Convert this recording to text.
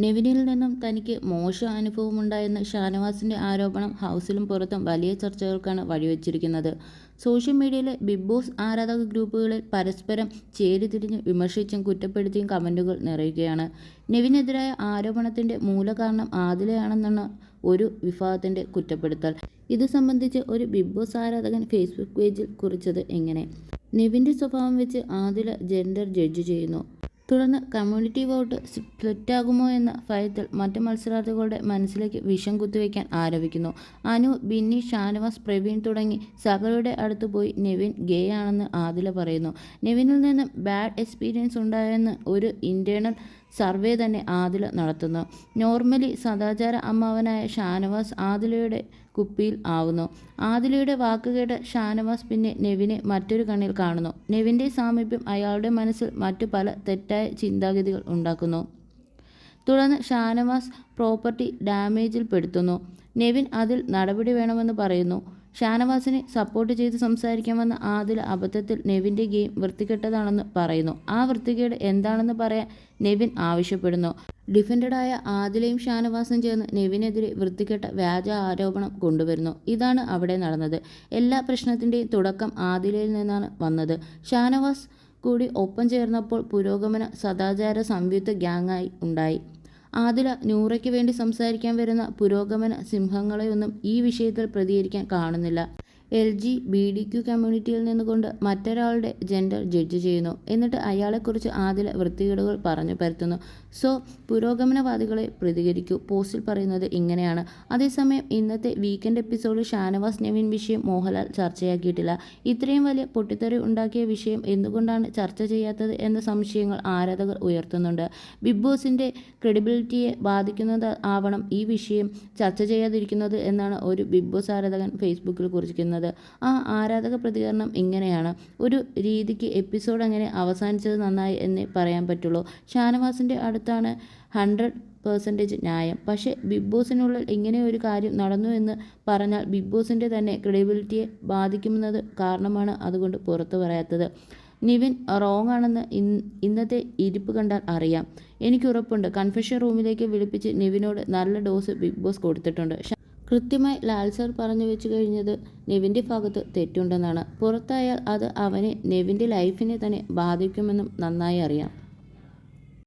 നെവിനിൽ നിന്നും തനിക്ക് മോശം അനുഭവമുണ്ടായെന്ന ഷാനവാസിന്റെ ആരോപണം ഹൗസിലും പുറത്തും വലിയ ചർച്ചകൾക്കാണ് വഴിവെച്ചിരിക്കുന്നത്. സോഷ്യൽ മീഡിയയിലെ ബിഗ് ബോസ് ആരാധക ഗ്രൂപ്പുകളിൽ പരസ്പരം ചേരിതിരിഞ്ഞ് വിമർശിച്ചും കുറ്റപ്പെടുത്തിയും കമന്റുകൾ നിറയുകയാണ്. നെവിനെതിരായ ആരോപണത്തിന്റെ മൂലകാരണം ആദിലയാണെന്നാണ് ഒരു വിഭാഗത്തിന്റെ കുറ്റപ്പെടുത്തൽ. ഇത് സംബന്ധിച്ച് ഒരു ബിഗ് ബോസ് ആരാധകൻ ഫേസ്ബുക്ക് പേജിൽ കുറിച്ചത് ഇങ്ങനെ: നെവിന്റെ സ്വഭാവം വെച്ച് ആദില ജെൻഡർ ജഡ്ജ് ചെയ്യുന്നു. തുടർന്ന് കമ്മ്യൂണിറ്റി വോട്ട് സ്പ്ലിറ്റാകുമോ എന്ന ഭയത്തിൽ മറ്റ് മത്സരാർത്ഥികളുടെ മനസ്സിലേക്ക് വിഷം കുത്തിവയ്ക്കാൻ ആരംഭിക്കുന്നു. അനു, ബിന്നി, ഷാനവാസ്, പ്രവീൺ തുടങ്ങി സകലരുടെ അടുത്ത് പോയി നെവിൻ ഗേ ആണെന്ന് ആദില പറയുന്നു. നെവിനിൽ നിന്ന് ബാഡ് എക്സ്പീരിയൻസ് ഉണ്ടായെന്ന് ഒരു ഇന്റേണൽ സർവേ തന്നെ ആദില നടത്തുന്നു. നോർമലി സദാചാര അമ്മാവനായ ഷാനവാസ് ആദിലയുടെ കുപ്പിയിൽ ആവുന്നു. ആദിലയുടെ വാക്കുകേട്ട് ഷാനവാസ് പിന്നെ നെവിനെ മറ്റൊരു കണ്ണിൽ കാണുന്നു. നെവിൻ്റെ സാമീപ്യം അയാളുടെ മനസ്സിൽ മറ്റു പല തെറ്റായ ചിന്താഗതികൾ ഉണ്ടാക്കുന്നു. തുടർന്ന് ഷാനവാസ് പ്രോപ്പർട്ടി ഡാമേജിൽ പെടുത്തുന്നു. നെവിൻ അതിൽ നടപടി വേണമെന്ന് പറയുന്നു. ഷാനവാസിനെ സപ്പോർട്ട് ചെയ്ത് സംസാരിക്കാമെന്ന ആദില അബദ്ധത്തിൽ നെവിൻ്റെ ഗെയിം വൃത്തികെട്ടതാണെന്ന് പറയുന്നു. ആ വൃത്തികേട് എന്താണെന്ന് പറയാൻ നെവിൻ ആവശ്യപ്പെടുന്നു. ഡിഫൻഡായ ആദിലയും ഷാനവാസും ചേർന്ന് നെവിനെതിരെ വൃത്തികെട്ട വ്യാജ ആരോപണം കൊണ്ടുവരുന്നു. ഇതാണ് അവിടെ നടന്നത്. എല്ലാ പ്രശ്നത്തിൻ്റെയും തുടക്കം ആദിലയിൽ നിന്നാണ് വന്നത്. ഷാനവാസ് കൂടി ഒപ്പം ചേർന്നപ്പോൾ പുരോഗമന സദാചാര സംയുക്ത ഗ്യാങ്ങായി ഉണ്ടായി. ആദില നൂറയ്ക്ക് വേണ്ടി സംസാരിക്കാൻ വരുന്ന പുരോഗമന സിംഹങ്ങളെയൊന്നും ഈ വിഷയത്തിൽ പ്രതികരിക്കാൻ കാണുന്നില്ല. LGBTQ കമ്മ്യൂണിറ്റിയിൽ നിന്നുകൊണ്ട് മറ്റൊരാളുടെ ജെൻഡർ ജഡ്ജ് ചെയ്യുന്നു. എന്നിട്ട് അയാളെക്കുറിച്ച് ആദില വൃത്തികേടുകൾ പറഞ്ഞു പരത്തുന്നു. സോ പുരോഗമനവാദികളെ പ്രതികരിക്കൂ. പോസ്റ്റിൽ പറയുന്നത് ഇങ്ങനെയാണ്. അതേസമയം ഇന്നത്തെ വീക്കെൻഡ് എപ്പിസോഡിൽ ഷാനവാസ് നെവിൻ വിഷയം മോഹൻലാൽ ചർച്ചയാക്കിയിട്ടില്ല. ഇത്രയും വലിയ പൊട്ടിത്തെറി ഉണ്ടാക്കിയ വിഷയം എന്തുകൊണ്ടാണ് ചർച്ച ചെയ്യാത്തത് എന്ന സംശയങ്ങൾ ആരാധകർ ഉയർത്തുന്നുണ്ട്. ബിഗ് ബോസിൻ്റെ ക്രെഡിബിലിറ്റിയെ ബാധിക്കുന്നത് ആവണം ഈ വിഷയം ചർച്ച ചെയ്യാതിരിക്കുന്നത് എന്നാണ് ഒരു ബിഗ് ബോസ് ആരാധകൻ ഫേസ്ബുക്കിൽ കുറിച്ചിരിക്കുന്നത്. ആ ആരാധക പ്രതികരണം ഇങ്ങനെയാണ്: ഒരു രീതിക്ക് എപ്പിസോഡ് അങ്ങനെ അവസാനിച്ചത് നന്നായി എന്നേ പറയാൻ പറ്റുള്ളൂ. ഷാനവാസിൻ്റെ അടുത്താണ് 100% ന്യായം. പക്ഷേ ബിഗ് ബോസിനുള്ളിൽ ഇങ്ങനെ ഒരു കാര്യം നടന്നു എന്ന് പറഞ്ഞാൽ ബിഗ് ബോസിൻ്റെ തന്നെ ക്രെഡിബിലിറ്റിയെ ബാധിക്കുന്നത് കാരണമാണ് അതുകൊണ്ട് പുറത്തു പറയാത്തത്. നിവിൻ റോങ് ആണെന്ന് ഇന്നത്തെ ഇരിപ്പ് കണ്ടാൽ അറിയാം. എനിക്കുറപ്പുണ്ട് കൺഫെഷൻ റൂമിലേക്ക് വിളിപ്പിച്ച് നിവിനോട് നല്ല ഡോസ് ബിഗ് ബോസ് കൊടുത്തിട്ടുണ്ട്. കൃത്യമായി ലാൽ സർ പറഞ്ഞു വെച്ചു കഴിഞ്ഞത് നെവിൻ്റെ ഭാഗത്ത് തെറ്റുണ്ടെന്നാണ്. പുറത്തായാൽ അത് അവനെ നെവിൻ്റെ ലൈഫിനെ തന്നെ ബാധിക്കുമെന്നും നന്നായി അറിയാം.